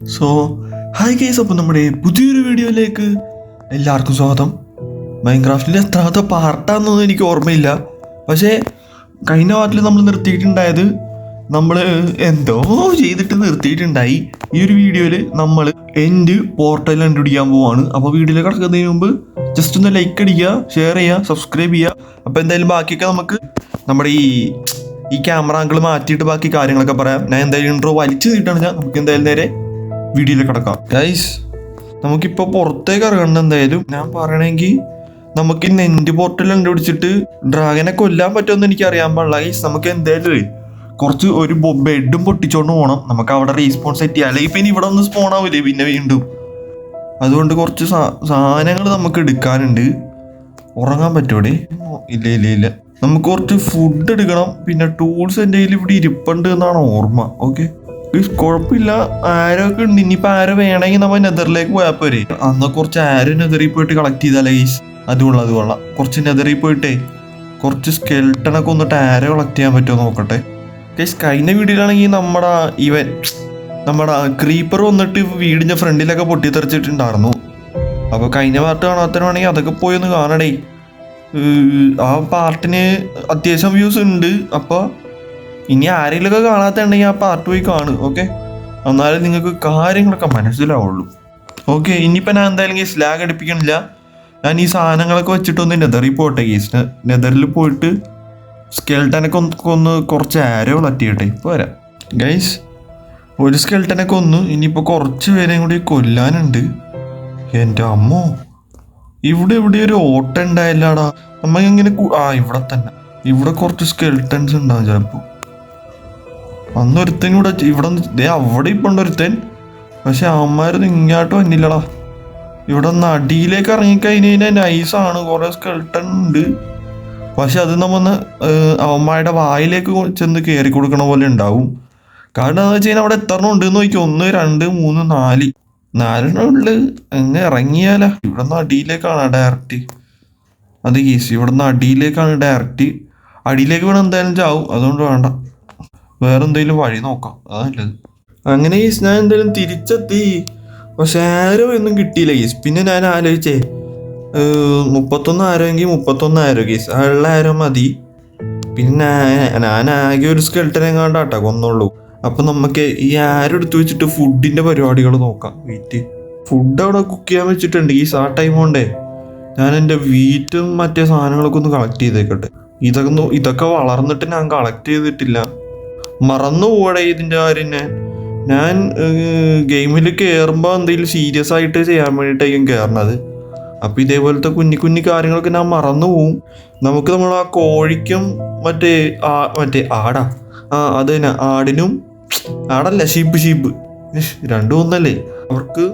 So hi guys, അപ്പോൾ നമ്മുടെ പുതിയൊരു വീഡിയോയിലേക്ക് എല്ലാവർക്കും സ്വാഗതം. മൈൻക്രാഫ്റ്റിൻ്റെ എത്രാമത്തെ പാർട്ടാണെന്നൊന്നും എനിക്ക് ഓർമ്മയില്ല. പക്ഷേ കഴിഞ്ഞ പാർട്ടിൽ നമ്മൾ നിർത്തിയിട്ടുണ്ടായത് നമ്മൾ എന്തോ ചെയ്തിട്ട് നിർത്തിയിട്ടുണ്ടായി. ഈ ഒരു വീഡിയോയിൽ നമ്മൾ എൻഡ് പോർട്ടൽ കണ്ടുപിടിക്കാൻ പോവാണ്. അപ്പോൾ വീഡിയോയിൽ കിടക്കുന്നതിന് മുമ്പ് ജസ്റ്റ് ഒന്ന് ലൈക്ക് അടിക്കുക, ഷെയർ ചെയ്യുക, സബ്സ്ക്രൈബ് ചെയ്യുക. അപ്പോൾ എന്തായാലും ബാക്കിയൊക്കെ നമുക്ക് നമ്മുടെ ഈ ക്യാമറ ആംഗിൾ മാറ്റിയിട്ട് ബാക്കി കാര്യങ്ങളൊക്കെ പറയാം. ഞാൻ എന്തായാലും ഇൻട്രോ വലിച്ചു തീട്ടാണ് നമുക്ക് എന്തായാലും നേരെ വീഡിയോയിൽ കിടക്കാം. ഗൈസ്, നമുക്കിപ്പോൾ പുറത്തേക്ക് ഇറങ്ങണം. എന്തായാലും ഞാൻ പറയണമെങ്കിൽ നമുക്ക് ഇന്ന് എൻഡ് പോർട്ടൽ കണ്ടുപിടിച്ചിട്ട് ഡ്രാഗനെ കൊല്ലാൻ പറ്റുമെന്ന് എനിക്ക് അറിയാൻ പാടില്ല. ഗൈസ്, നമുക്ക് എന്തായാലും കുറച്ച് ഒരു ബെഡും പൊട്ടിച്ചോണ്ട് പോകണം. നമുക്ക് അവിടെ റീസ്പോൺ സെറ്റ് ചെയ്യാം. അല്ലെങ്കിൽ പിന്നെ ഇവിടെ ഒന്ന് സ്പോൺ ആവില്ലേ പിന്നെ വീണ്ടും. അതുകൊണ്ട് കുറച്ച് സാധനങ്ങൾ നമുക്ക് എടുക്കാനുണ്ട്. ഉറങ്ങാൻ പറ്റൂടെ? ഇല്ല ഇല്ല ഇല്ല. നമുക്ക് കുറച്ച് ഫുഡ് എടുക്കണം. പിന്നെ ടൂൾസ് എൻ്റെ കയ്യിൽ ഇവിടെ ഇരിപ്പുണ്ട് എന്നാണ് ഓർമ്മ. ഓക്കെ, കുഴപ്പമില്ല. ആരോ ഒക്കെ ഉണ്ട്. ഇനിയിപ്പോൾ ആരോ വേണമെങ്കിൽ നമ്മൾ നെതറിലേക്ക് പോയാൽ പോരെ. അന്ന് കുറച്ച് ആരോ നെതറിൽ പോയിട്ട് കളക്ട് ചെയ്താലേ ഗൈസ്. അതുകൊള്ളാം. കുറച്ച് നെതറിൽ പോയിട്ടേ കുറച്ച് സ്കെൽട്ടണൊക്കെ വന്നിട്ട് ആരോ കളക്ട് ചെയ്യാൻ പറ്റുമോ നോക്കട്ടെ. ഗൈസ്, കഴിഞ്ഞ വീഡിയോയിലാണെങ്കിൽ നമ്മുടെ ക്രീപ്പർ വന്നിട്ട് വീടിൻ്റെ ഫ്രണ്ടിലൊക്കെ പൊട്ടിത്തെറിച്ചിട്ടുണ്ടായിരുന്നു. അപ്പോൾ കഴിഞ്ഞ പാർട്ട് കാണാത്തവരാണെങ്കിൽ അതൊക്കെ പോയി ഒന്ന് കാണണേ. ആ പാർട്ടിന് അത്യാവശ്യം വ്യൂസ് ഉണ്ട്. അപ്പോൾ ഇനി ആരെങ്കിലുമൊക്കെ കാണാത്തുണ്ടെങ്കിൽ ആ പാർട്ട് പോയി കാണും. ഓക്കെ, എന്നാലും നിങ്ങൾക്ക് കാര്യങ്ങളൊക്കെ മനസ്സിലാവുള്ളൂ. ഓക്കെ, ഇനിയിപ്പോൾ ഞാൻ എന്തായാലും ഗേസ് ലാഗ് അടിപ്പിക്കണില്ല. ഞാൻ ഈ സാധനങ്ങളൊക്കെ വെച്ചിട്ടൊന്ന് നെതറിൽ പോട്ടെ ഗേസ്. നെതറിൽ പോയിട്ട് സ്കെൽട്ടനൊക്കെ ഒന്ന് കുറച്ച് ആരോ തട്ടിയിട്ടെ ഇപ്പോൾ വരാം. ഗൈസ്, ഒരു സ്കെൽട്ടനെ കൊന്നു. ഇനിയിപ്പോൾ കുറച്ച് പേരെയും കൂടി കൊല്ലാനുണ്ട്. എൻ്റെ അമ്മോ, ഇവിടെ ഒരു ഓട്ടം ഉണ്ടായില്ലാടാ. നമ്മളിങ്ങനെ ഇവിടെ തന്നെ ഇവിടെ കുറച്ച് സ്കെൽട്ടൻസ് ഉണ്ടാവും ചിലപ്പോൾ. അന്നൊരുത്തൻ ഇവിടെ അവിടെ ഇപ്പം ഉണ്ട് ഒരുത്തൻ. പക്ഷെ അവന്മാരൊന്നും ഇങ്ങോട്ട് വന്നില്ലടാ. ഇവിടെ നിന്ന് അടിയിലേക്ക് ഇറങ്ങിക്കഴിഞ്ഞ് കഴിഞ്ഞാൽ നൈസാണ്. കുറേ സ്കെൽട്ടൺ ഉണ്ട്. പക്ഷെ അത് നമ്മന്ന് അവന്മാരുടെ വായിലേക്ക് ചെന്ന് കയറി കൊടുക്കണ പോലെ ഉണ്ടാവും. കാരണം എന്താണെന്ന് വെച്ച് കഴിഞ്ഞാൽ അവിടെ എത്രണ്ണം ഉണ്ടെന്ന് നോക്കി. 1 2 3 4 4 ഉള്ളിൽ അങ്ങ് ഇറങ്ങിയാലാ. ഇവിടെ നിന്ന് അടിയിലേക്കാണ് ഡയറക്റ്റ്. അത് കേസ് ഇവിടെ നിന്ന് അടിയിലേക്കാണ് ഡയറക്റ്റ്. അടിയിലേക്ക് വേണം എന്തായാലും ചാവും. അതുകൊണ്ട് വേണ്ട, വേറെ എന്തെങ്കിലും വഴി നോക്കാം. അതല്ലത്. അങ്ങനെ കേസ് ഞാൻ എന്തായാലും തിരിച്ചെത്തി. പക്ഷെ ആരോ ഒന്നും കിട്ടിയില്ല കേസ്. പിന്നെ ഞാൻ ആലോചിച്ചേ 31 ആരോയെങ്കിൽ 31 ആരോ കേസ്. ഉള്ള ആരോ മതി. പിന്നെ ഞാൻ ആകെ ഒരു സ്കെൽട്ടനെ കണ്ടാട്ടാ കൊന്നുള്ളൂ. അപ്പം നമുക്ക് ഈ ആരോ എടുത്ത് വെച്ചിട്ട് ഫുഡിൻ്റെ പരിപാടികൾ നോക്കാം. വീറ്റ് ഫുഡ് അവിടെ കുക്ക് ചെയ്യാൻ വെച്ചിട്ടുണ്ട്. ഈ ആ ടൈം കൊണ്ടേ ഞാൻ എൻ്റെ വീറ്റും മറ്റേ സാധനങ്ങളൊക്കെ ഒന്ന് കളക്ട് ചെയ്തേക്കട്ടെ. ഇതൊക്കെ വളർന്നിട്ട് ഞാൻ കളക്ട് ചെയ്തിട്ടില്ല. മറന്നു പോകടേ ഇതിൻ്റെ കാര്യം. ഞാൻ ഗെയിമിൽ കയറുമ്പോൾ എന്തെങ്കിലും സീരിയസ് ആയിട്ട് ചെയ്യാൻ വേണ്ടിയിട്ടായിരിക്കും കയറണത്. അപ്പം ഇതേപോലത്തെ കുഞ്ഞി കാര്യങ്ങളൊക്കെ ഞാൻ മറന്നു പോവും. നമുക്ക് നമ്മൾ ആ കോഴിക്കും മറ്റേ ആടാ അത് തന്നെ ആടിനും ആടല്ല ഷീപ്പ് രണ്ടും ഒന്നല്ലേ. അവർക്ക്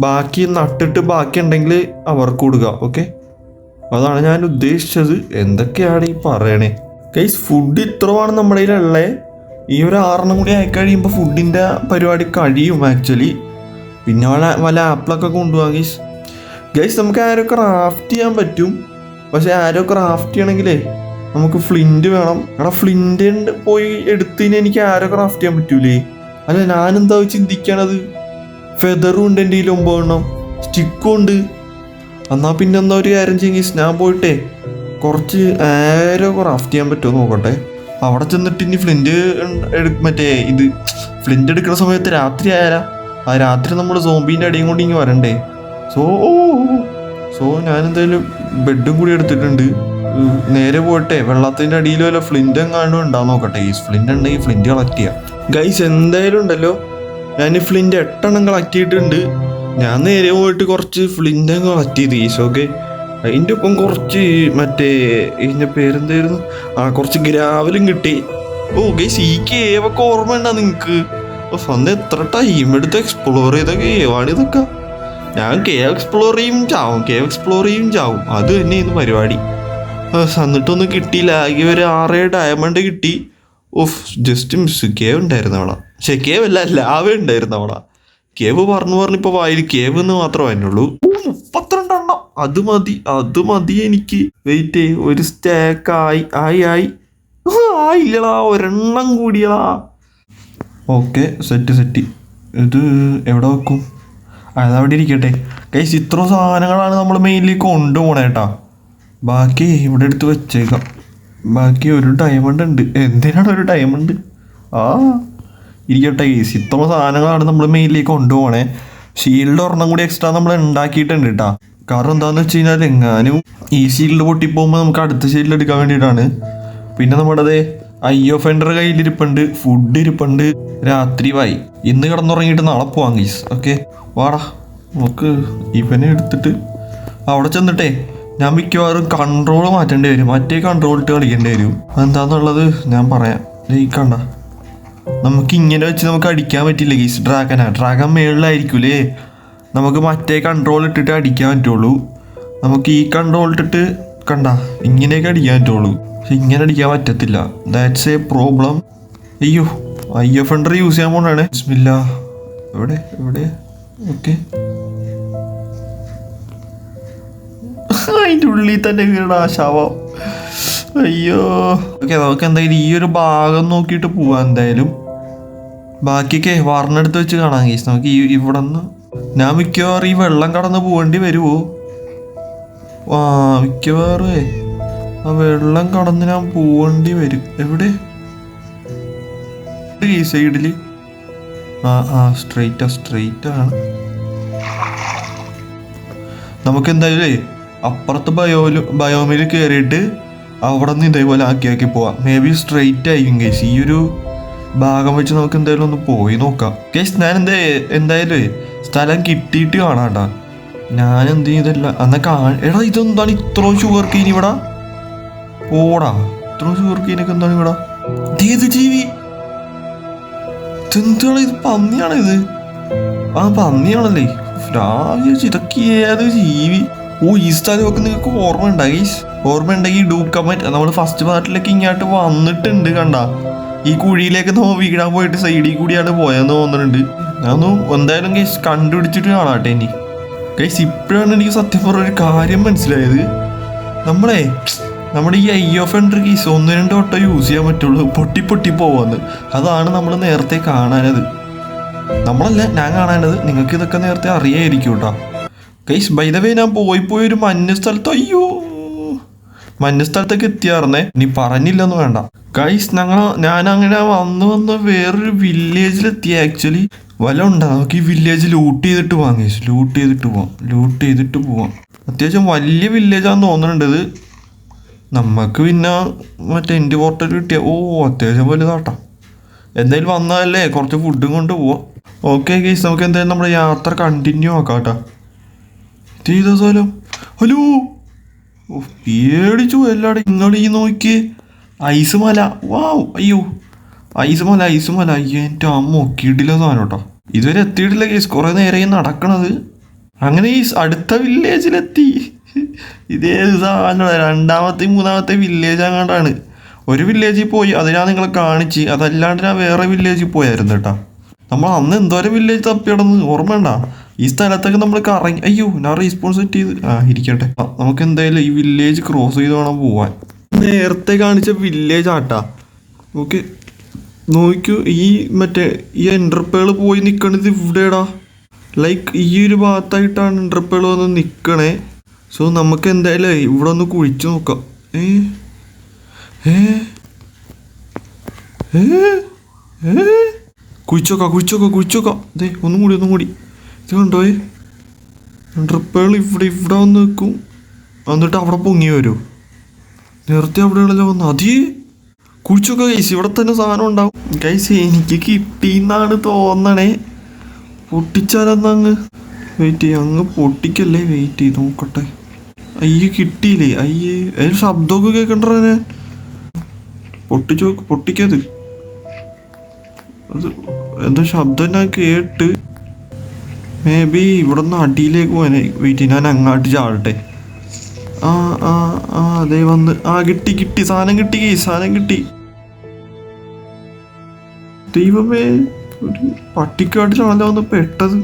ബാക്കി നട്ടിട്ട് ബാക്കി ഉണ്ടെങ്കിൽ അവർക്ക് കൊടുക്കുക. ഓക്കെ, അതാണ് ഞാൻ ഉദ്ദേശിച്ചത്. എന്തൊക്കെയാണ് ഈ പറയണേ ഗൈസ്. ഫുഡ് ഇത്രയാണ് നമ്മുടെ കയ്യിലുള്ളത്. ഈ ഒരു 6 കൂടി ആയി കഴിയുമ്പോൾ ഫുഡിൻ്റെ പരിപാടി കഴിയും ആക്ച്വലി. പിന്നെ വല്ല ആപ്പിളൊക്കെ കൊണ്ടുപോകാം ഗൈസ്. നമുക്ക് ആരോ ക്രാഫ്റ്റ് ചെയ്യാൻ പറ്റും. പക്ഷെ ആരോ ക്രാഫ്റ്റ് ചെയ്യണമെങ്കിലേ നമുക്ക് ഫ്ലിൻറ്റ് വേണം. എടാ, ഫ്ലിൻറ്റ് പോയി എടുത്തതിന് എനിക്ക് ആരോ ക്രാഫ്റ്റ് ചെയ്യാൻ പറ്റൂലേ? അല്ല, ഞാനെന്താ ചിന്തിക്കണത്? ഫെദറും ഉണ്ട് എൻ്റെ കയ്യിൽ 9 എണ്ണം, സ്റ്റിക്കും ഉണ്ട്. എന്നാൽ പിന്നെ എന്താ ഒരു കാര്യം ചെയ്യും, ഞാൻ പോയിട്ടേ കുറച്ച് ആരോ ക്രാഫ്റ്റ് ചെയ്യാൻ പറ്റുമോ നോക്കട്ടെ. അവിടെ ചെന്നിട്ട് ഇനി ഫ്ലിൻറ്റ് എടുക്കുന്ന സമയത്ത് രാത്രി ആയാലാ. ആ രാത്രി നമ്മൾ സോംബീൻ്റെ അടിയും കൊണ്ട് ഇങ്ങനെ വരണ്ടേ. സോ ഞാൻ എന്തായാലും ബെഡും കൂടി എടുത്തിട്ടുണ്ട്. നേരെ പോയിട്ടെ വെള്ളത്തിൻ്റെ അടിയിൽ വല്ല ഫ്ലിൻറ്റ് എങ്ങാണ്ടും ഉണ്ടാവും നോക്കട്ടെ. ഈ ഫ്ലിൻറ്റ് ഉണ്ടെങ്കിൽ ഫ്ലിൻറ്റ് കളക്ട് ചെയ്യാം ഗൈസ്. എന്തായാലും ഉണ്ടല്ലോ, ഞാൻ ഈ ഫ്ലിൻറ്റ് 8 എണ്ണം കളക്ട് ചെയ്തിട്ടുണ്ട്. ഞാൻ നേരെ പോയിട്ട് കുറച്ച് ഫ്ലിൻറ്റ് കളക്ട് ചെയ്ത് ഗൈസ്. ഓക്കെ, അതിൻ്റെ ഒപ്പം കുറച്ച് ഇതിൻ്റെ പേരെന്തായിരുന്നു, കുറച്ച് ഗ്രാവലും കിട്ടി. ഗൈസ്, ഈ കേവൊക്കെ ഓർമ്മ ഉണ്ടാ നിങ്ങൾക്ക്? അന്ന് എത്ര ടൈം എടുത്ത് എക്സ്പ്ലോർ ചെയ്ത കേവാണ് ഇതൊക്കെ. ഞാൻ കേവ് എക്സ്പ്ലോർ ചെയ്യും ചാവും. അത് തന്നെയായിരുന്നു പരിപാടി. എന്നിട്ടൊന്നും കിട്ടിയില്ല. ആകെ ഒരു 6 ഡയമണ്ട് കിട്ടി. Just miss. കേവ് ഉണ്ടായിരുന്നു അവിടെ. പക്ഷേ കേവ് അല്ല, ലാവ ഉണ്ടായിരുന്നു അവിടെ. കേവ് പറഞ്ഞിപ്പോൾ വായിൽ കേവ് എന്ന് മാത്രമേ അതിനുള്ളൂ. 32 എണ്ണം. അത് മതി എനിക്ക്. വെയിറ്റ്, ഒരു സ്റ്റാക്ക് ആയില്ലടാ, ഒരെണ്ണം കൂടിയടാ. Okay, set. ഇത് എവിടെ വെക്കും? അതവിടെ ഇരിക്കട്ടെ. ഗൈസ് ഇത്ര സാധനങ്ങളാണ് നമ്മൾ മെയിൻലി കൊണ്ടുപോകണേ കേട്ടാ. ബാക്കി ഇവിടെ എടുത്ത് വെച്ചേക്കാം. ബാക്കി ഒരു ഡയമണ്ട് ഉണ്ട്. എന്തിനാണ് ഒരു ഡയമണ്ട്? ആ ഇരിക്കട്ടെ ഗൈസ്, ഇത്ര സാധനങ്ങളാണ് നമ്മൾ മെയിൻലി കൊണ്ടുപോകണേ. ഷീൽഡ് ഒരെണ്ണം കൂടി എക്സ്ട്രാ നമ്മൾ ഉണ്ടാക്കിയിട്ടുണ്ട് കേട്ടാ. കാരണം എന്താണെന്ന് വെച്ച് കഴിഞ്ഞാൽ എങ്ങാനും ഈ ഷീൽഡ് പൊട്ടിപ്പോകുമ്പോൾ നമുക്ക് അടുത്ത ഷീൽഡ് എടുക്കാൻ വേണ്ടിയിട്ടാണ്. പിന്നെ നമ്മുടെ IO ഫെൻഡർ കയ്യിലിരിപ്പുണ്ട്, ഫുഡ് ഇരിപ്പുണ്ട്. രാത്രിയായി, ഇന്ന് കിടന്നുറങ്ങിയിട്ട് നാളെ പോവാം ഗൈസ്. ഓക്കെ വാടാ, നമുക്ക് ഇവനെ എടുത്തിട്ട് അവിടെ ചെന്നിട്ടേ ഞാൻ മിക്കവാറും കൺട്രോൾ മാറ്റേണ്ടി വരും. മറ്റേ കൺട്രോൾ ഇട്ട് കളിക്കേണ്ടി വരും. അതെന്താന്നുള്ളത് ഞാൻ പറയാം. ജയിക്കണ്ട, നമുക്ക് ഇങ്ങനെ വെച്ച് നമുക്ക് അടിക്കാൻ പറ്റില്ല ഗൈസ്. ഡ്രാഗൺ മേളിലായിരിക്കൂലേ, നമുക്ക് മറ്റേ കൺട്രോൾ ഇട്ടിട്ട് അടിക്കാൻ പറ്റുള്ളൂ. നമുക്ക് ഈ കൺട്രോൾ ഇട്ടിട്ട് കണ്ട ഇങ്ങനെയൊക്കെ അടിക്കാൻ പറ്റുള്ളൂ. പക്ഷെ ഇങ്ങനെ അടിക്കാൻ പറ്റത്തില്ല. That's A problem. അയ്യോ, IO ഫെൻഡർ യൂസ് ചെയ്യാൻ പോണാണ്. ബിസ്മില്ല. എവിടെ എവിടെ? ഓക്കെ, അതിൻ്റെ ഉള്ളിൽ തന്നെ വീടാ ശവം. അയ്യോ. ഓക്കെ, നമുക്ക് എന്തായാലും ഈ ഒരു ഭാഗം നോക്കിയിട്ട് പോവാം. എന്തായാലും ബാക്കിയൊക്കെ വാറിനടുത്ത് വെച്ച് കാണാം ഗൈസ്. നമുക്ക് ഇവിടെ നിന്ന് ഞാൻ മിക്കവാറും ഈ വെള്ളം കടന്ന് പോകേണ്ടി വരുമോ? മിക്കവാറും ആ വെള്ളം കടന്ന് ഞാൻ പോകേണ്ടി വരും. എവിടെ? ഈ സൈഡിൽ. സ്ട്രെയിറ്റ് ആണ്. നമുക്ക് എന്തായാലും അപ്പുറത്ത് ബയോമിൽ കയറിയിട്ട് അവിടെ നിന്ന് ഇതേപോലെ ആക്കി പോവാം. മേ ബി സ്ട്രെയിറ്റ് ആയിരിക്കും ഗൈസ്. ഈ ഒരു ഭാഗം വെച്ച് നമുക്ക് എന്തായാലും ഒന്ന് പോയി നോക്കാം ഗൈസ്. ഞാൻ എന്തായാലും സ്ഥലം കിട്ടിയിട്ട് കാണാം കേട്ടാ. ഞാൻ എന്ത് ചെയ്തില്ല എന്നാ എടാ ഇതെന്താണ് ഇത്ര ഷുഗർ കെയിൻ ഇവിടെ? ഓടാ, ഇത്ര ഷുഗർ കെയിനൊക്കെ എന്താണ് ഇവിടെ? ഏത് ജീവി? ഇതെന്താണ് ഇത്? പന്നിയാണ് ഇത്. പന്നിയാണല്ലേ. ഇതൊക്കെ ഏത് ജീവി? ഈ സ്ഥലമൊക്കെ നിങ്ങൾക്ക് ഓർമ്മയുണ്ടെങ്കിൽ ഡൂ കമന്റ്. നമ്മൾ ഫസ്റ്റ് പാർട്ടിലേക്ക് ഇങ്ങോട്ട് വന്നിട്ടുണ്ട് കണ്ട. ഈ കുഴിയിലേക്ക് നമ്മൾ വീഴാൻ പോയിട്ട് സൈഡിൽ കൂടിയാണ് പോയെന്ന് തോന്നുന്നുണ്ട്. ഞാനൊന്നും എന്തായാലും ഗൈസ് കണ്ടുപിടിച്ചിട്ട് കാണാട്ടെ ഇനി. ഗൈസ് ഇപ്പോഴാണ് എനിക്ക് സത്യം പറഞ്ഞ ഒരു കാര്യം മനസ്സിലായത്. നമ്മുടെ ഈ IO ഫെൻഡർ ഗൈസ് 1-2 വട്ടം യൂസ് ചെയ്യാൻ പറ്റുള്ളൂ. പൊട്ടി പോവാന്ന്. അതാണ് നമ്മൾ നേരത്തെ കാണാനത്. ഞാൻ കാണാനത്. നിങ്ങൾക്ക് ഇതൊക്കെ നേരത്തെ അറിയായിരിക്കും കേട്ടോ ഗൈസ്. ബൈ ദ വേ ഞാൻ പോയി ഒരു മഞ്ഞ സ്ഥലത്ത്, മഞ്ഞ സ്ഥലത്തേക്ക് എത്തിയാർന്നേ. ഇനി പറഞ്ഞില്ലെന്ന് വേണ്ട ഗൈസ്. ഞാൻ അങ്ങനെ വന്ന് വേറൊരു വില്ലേജിലെത്തി. ആക്ച്വലി വല്ല ഉണ്ടാ, നമുക്ക് ഈ വില്ലേജ് ലൂട്ട് ചെയ്തിട്ട് പോവാം ഗൈസ്. ലൂട്ട് ചെയ്തിട്ട് പോവാം. അത്യാവശ്യം വലിയ വില്ലേജാന്ന് തോന്നുന്നുണ്ട്. നമുക്ക് പിന്നെ മറ്റേ എൻഡ് പോർട്ടൽ കിട്ടിയ അത്യാവശ്യം വലുതാട്ടാ. എന്തായാലും വന്നാലേ കുറച്ച് ഫുഡും കൊണ്ട് പോവാം. ഓക്കെ ഗൈസ്, നമുക്ക് എന്തായാലും നമ്മുടെ യാത്ര കണ്ടിന്യൂ ആക്കാം കേട്ടോ. ചെയ്ത സ്ഥലം. ഹലോ, പേടിച്ചു എല്ലാടെ. നിങ്ങൾ ഈ നോക്കിയേ, ഐസ് മല. വാവ്, അയ്യോ ഐസ് മല. എൻ്റെ അമ്മ കിടില സാധനം കേട്ടോ. ഇതുവരെ എത്തിയിട്ടില്ല ഗൈസ്. കുറേ നേരമായി നടക്കണത്. അങ്ങനെ ഈ അടുത്ത വില്ലേജിലെത്തി. ഇതേത് സാധനം? 2-ാമത്തെ 3-ാമത്തെ വില്ലേജ് അങ്ങോട്ടാണ്. ഒരു വില്ലേജിൽ പോയി, അത് ഞാൻ നിങ്ങളെ കാണിച്ച്. അതല്ലാണ്ട് ഞാൻ വേറെ വില്ലേജിൽ പോയായിരുന്നു കേട്ടോ. നമ്മൾ അന്ന് എന്തോരം വില്ലേജ് തപ്പിടന്ന് ഓർമ്മയുണ്ട? ഈ സ്ഥലത്തൊക്കെ നമ്മൾ കറങ്ങി. അയ്യോ, ഞാൻ റീസ്പോൺസ് സെറ്റ് ചെയ്ത് ഇരിക്കട്ടെ. നമുക്ക് എന്തായാലും ഈ വില്ലേജ് ക്രോസ് ചെയ്ത് വേണം പോവാൻ. നേരത്തെ കാണിച്ച വില്ലേജ് ആട്ടാ. ഓക്കെ, നോക്കൂ. ഈ എൻഡർപേൾ പോയി നിൽക്കണത് ഇവിടെടാ. ലൈക്ക് ഈ ഒരു ഭാഗത്തായിട്ടാണ് എൻഡർപേൾ വന്ന് നിൽക്കണേ. സോ നമുക്ക് എന്തായാലും ഇവിടെ ഒന്ന് കുഴിച്ചു നോക്കാം. കുഴിച്ചോക്കാം. അതെ, ഒന്നും കൂടി. ഇത് കണ്ടോയെ, എൻഡർപേൾ ഇവിടെ വന്ന് നിൽക്കും. എന്നിട്ട് അവിടെ പൊങ്ങി വരും. നേരത്തെ അവിടെയാണല്ലോ വന്ന്. അതേ, കുഴിച്ചോക്കാം ഗൈസ്. ഇവിടെ തന്നെ സാധനം ഉണ്ടാവും ഗൈസ്. എനിക്ക് കിട്ടിയെന്നാണ് തോന്നണേ. പൊട്ടിച്ചാലെന്നങ്ങ് വെയിറ്റ് ചെയ്യും. അങ്ങ് പൊട്ടിക്കല്ലേ, വെയിറ്റ് ചെയ്ത് നോക്കട്ടെ. കിട്ടിയില്ലേ? അതിന് ശബ്ദമൊക്കെ കേൾക്കണ്ടേ? ഞാൻ പൊട്ടിക്കത്. അത് എന്താ ശബ്ദം ഞാൻ കേട്ട്. മേ ബി ഇവിടെ നിന്ന് അടിയിലേക്ക് പോകാനെ. വെയിറ്റ് ചെയ്യും, ഞാൻ അങ്ങോട്ട് ചാടട്ടെ. അതേ വന്ന്. കിട്ടി സാധനം കിട്ടി. ദൈവമേ, ഒരു പട്ടിക്കാട്ടിലാണല്ലോ വന്ന് പെട്ടത്.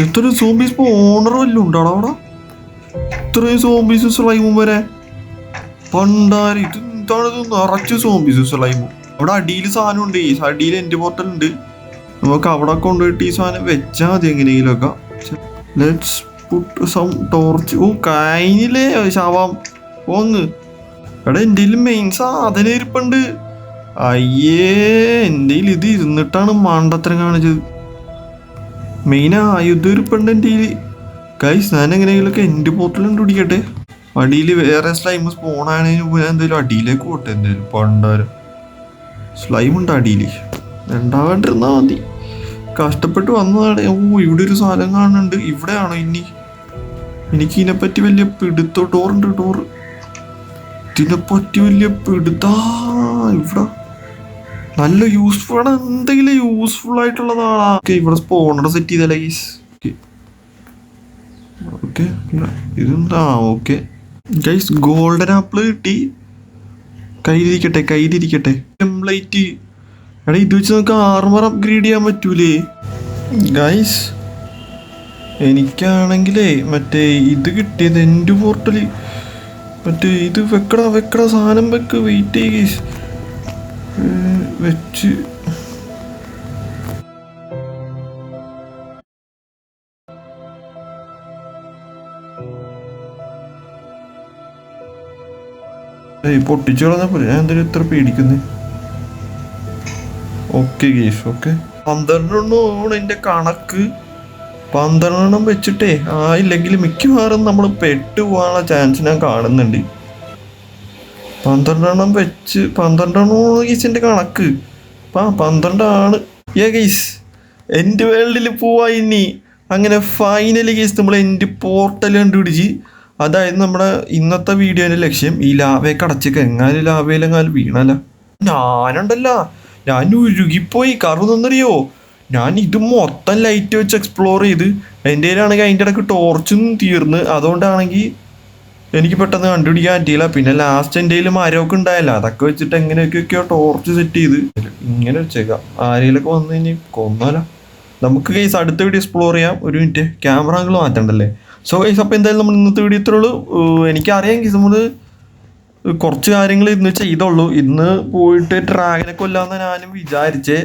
എത്ര സോംബീസ് ഓണർ വല്ലതും ഉണ്ടാടാ അവിടെ? ഇത്രയും സോംബീസ് സ്ലൈമും വരെ. പണ്ടാരി ഇത് എന്താണിത് നിറച്ച് സോംബീസ് സ്ലൈമ്. അവിടെ അടിയിൽ സാധനം ഉണ്ട്, ഈ അടിയിൽ എൻ്റെ പോർട്ടൽ ഉണ്ട്. നമുക്ക് അവിടെ കൊണ്ടുപോയിട്ട് ഈ സാധനം വെച്ചാൽ മതി എങ്ങനെയെങ്കിലുമൊക്കെ. Let's put some torch. ഓ കഴിഞ്ഞില്ലേ ശാവാം പോങ്ങ്. എടാ എൻ്റെ മെയിൻ സാധനം ഇരിപ്പുണ്ട്. അയ്യേ എൻ്റെ ഇത് ഇരുന്നിട്ടാണ് മണ്ടത്തരം കാണിച്ചത്. മെയിൻ ആയുധം ഇരിപ്പുണ്ട് എൻ്റെ ഗൈസ്. ഞാൻ എങ്ങനെയെങ്കിലൊക്കെ എൻ്റെ പോർട്ടൽ കണ്ടുപിടിക്കട്ടെ. അടിയിൽ വേറെ സ്ലൈം സ്പോണായതിന് മുമ്പ് ഞാൻ എന്തായാലും അടിയിലേക്ക് പോട്ടെ. എന്തായാലും പണ്ടാരം സ്ലൈം ഉണ്ട് അടിയിൽ, രണ്ടാവാണ്ടിരുന്നാ മതി. കഷ്ടപ്പെട്ട് വന്നതാണ്. ഓ ഇവിടെ ഒരു സ്ഥലം കാണുന്നുണ്ട്. ഇവിടെയാണോ ഇനി? എനിക്ക് ഇതിനെപ്പറ്റി വലിയ പിടുത്തോ. ഡോറുണ്ട്, ഡോറ്. ഇതിനെപ്പറ്റി വലിയ പിടുത്താ. ഇവിടെ നല്ല യൂസ്ഫുൾ ആണ്. എന്തെങ്കിലും യൂസ്ഫുൾ ആയിട്ടുള്ളതാണാ. ഇവിടെ സ്പോണർ സെറ്റ് ചെയ്തല്ലേ ഗൈസ്. ഓക്കെ ഇതെന്താ? ഓക്കെ ഗൈസ് ഗോൾഡൻ ആപ്പിൾ കിട്ടി. കയ്യിലിരിക്കട്ടെ. ടെംപ്ലേറ്റ്. എടാ ഇത് വെച്ച് നമുക്ക് ആർമർ അപ്ഗ്രേഡ് ചെയ്യാൻ പറ്റൂലേ ഗൈസ്? എനിക്കാണെങ്കിലേ മറ്റേ ഇത് കിട്ടിയത് എൻ്റെ പോർട്ടല്. മറ്റേ ഇത് വെക്കട സാധനം വെക്ക്. വെയിറ്റ് ചെയ്യ് ഗൈസ്. വെച്ച് പൊട്ടിച്ചു കളഞ്ഞപ്പോൾ ഞാൻ എന്തായാലും ഇത്ര പേടിക്കുന്നത്. Okay guys okay. 12 എൻ്റെ കണക്ക്. 12 വെച്ചിട്ടേ ആയില്ലെങ്കിൽ മിക്കവാറും നമ്മൾ പെട്ടു പോകാനുള്ള ചാൻസ് ഞാൻ കാണുന്നുണ്ട്. 12 വെച്ച് 12 ഗീസിൻ്റെ കണക്ക് 12 ആണ്. ഗീസ് എൻ്റെ വേൾഡിൽ പോവാ ഇനി. അങ്ങനെ ഫൈനലി ഗീസ് നമ്മൾ എൻ്റെ പോർട്ടൽ കണ്ടുപിടിച്ച്. അതായത് നമ്മുടെ ഇന്നത്തെ വീഡിയോൻ്റെ ലക്ഷ്യം ഈ ലാവയൊക്കെ അടച്ചേക്ക്. എങ്ങാനും ലാവയിലെങ്ങാനും വീണല്ല. ഞാനുണ്ടല്ലോ, ഞാൻ ഉരുകിപ്പോയി. കറുന്നറിയോ, ഞാൻ ഇത് മൊത്തം ലൈറ്റ് വെച്ച് എക്സ്പ്ലോർ ചെയ്ത്. എൻ്റെ കയ്യിലാണെങ്കിൽ അതിൻ്റെ ഇടയ്ക്ക് ടോർച്ചും തീർന്ന്. അതുകൊണ്ടാണെങ്കിൽ എനിക്ക് പെട്ടെന്ന് കണ്ടുപിടിക്കാൻ പറ്റിയില്ല. പിന്നെ ലാസ്റ്റ് എൻ്റെ കയ്യിൽ മരമൊക്കെ ഉണ്ടായില്ല. അതൊക്കെ വെച്ചിട്ട് എങ്ങനെയൊക്കെയോ ടോർച്ച് സെറ്റ് ചെയ്ത് ഇങ്ങനെ വെച്ചേക്കാം. ആരെങ്കിലൊക്കെ വന്നു കഴിഞ്ഞാൽ കൊന്നാല. നമുക്ക് കേസ് അടുത്ത വീഡിയോ എക്സ്പ്ലോർ ചെയ്യാം. ഒരു മിനിറ്റ്, ക്യാമറ ആംഗിൾ മാറ്റണ്ടല്ലേ. സോ ഗൈസ് അപ്പോൾ എന്തായാലും നമ്മൾ ഇന്നത്തെ വീഡിയോ ഇത്രേ ഉള്ളൂ. എനിക്കറിയാം ഗൈസ് നമ്മൾ കുറച്ച് കാര്യങ്ങൾ ഇന്ന് ചെയ്തുള്ളൂ. ഇന്ന് പോയിട്ട് ഡ്രാഗനെ കൊല്ലാമെന്ന് ഞാനും വിചാരിച്ചേ.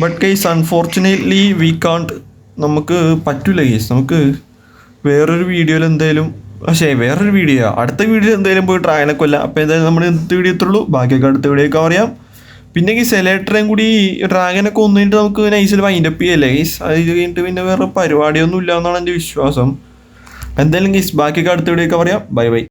ബട്ട് ഗൈസ് അൺഫോർച്ചുനേറ്റ്ലി വി കാണ്ട്. നമുക്ക് പറ്റൂല ഗൈസ്. നമുക്ക് വേറൊരു വീഡിയോയിൽ എന്തായാലും വേറൊരു വീഡിയോ അടുത്ത വീഡിയോയിൽ എന്തായാലും പോയി ഡ്രാഗനെ കൊല്ലാം. അപ്പോൾ എന്തായാലും നമ്മൾ ഇന്നത്തെ വീഡിയോ ഇത്രേ ഉള്ളൂ. ബാക്കിയൊക്കെ അടുത്ത വീഡിയോ ഒക്കെ അറിയാം. പിന്നെ ഈ സെലേറ്ററേയും കൂടി ഡ്രാഗനൊക്കെ ഒന്നിട്ട് നമുക്ക് നൈസിൽ വൈൻഡപ്പ് ചെയ്യല്ലേ ഗൈസ്. അത് കഴിഞ്ഞിട്ട് പിന്നെ വേറെ പരിപാടിയൊന്നും ഇല്ല എന്നാണ് എൻ്റെ വിശ്വാസം. എന്തായാലും ഗൈസ് ബാക്കിയൊക്കെ അടുത്ത വീഡിയോ ഒക്കെ പറയാം. Bye bye.